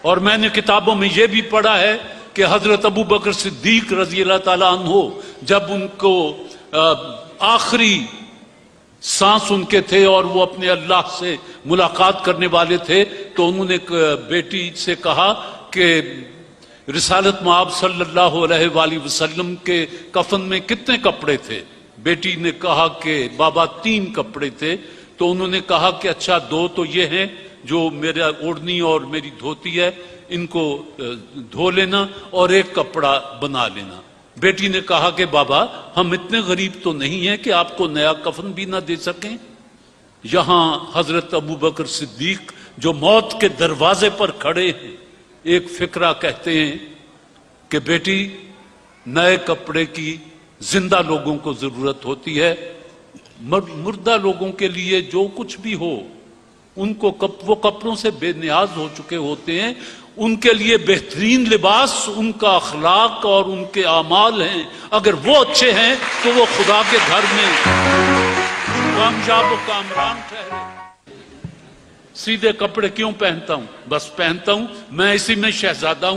اور میں نے کتابوں میں یہ بھی پڑھا ہے کہ حضرت ابو بکر صدیق رضی اللہ تعالیٰ عنہ جب ان کو آخری سانس ان کے تھے اور وہ اپنے اللہ سے ملاقات کرنے والے تھے تو انہوں نے بیٹی سے کہا کہ رسالت مآب صلی اللہ علیہ وآلہ وسلم کے کفن میں کتنے کپڑے تھے؟ بیٹی نے کہا کہ بابا 3 کپڑے تھے. تو انہوں نے کہا کہ اچھا 2 تو یہ ہیں جو میرا اوڑھنی اور میری دھوتی ہے ان کو دھو لینا اور 1 کپڑا بنا لینا. بیٹی نے کہا کہ بابا ہم اتنے غریب تو نہیں ہیں کہ آپ کو نیا کفن بھی نہ دے سکیں. یہاں حضرت ابو بکر صدیق جو موت کے دروازے پر کھڑے ہیں ایک فقرہ کہتے ہیں کہ بیٹی نئے کپڑے کی زندہ لوگوں کو ضرورت ہوتی ہے، مردہ لوگوں کے لیے جو کچھ بھی ہو ان کو وہ کپڑوں سے بے نیاز ہو چکے ہوتے ہیں. ان کے لیے بہترین لباس ان کا اخلاق اور ان کے اعمال ہیں. اگر وہ اچھے ہیں تو وہ خدا کے گھر میں کامیاب و کامران ٹھہرے. سیدھے کپڑے کیوں پہنتا ہوں؟ بس پہنتا ہوں، میں اسی میں شہزادہ ہوں.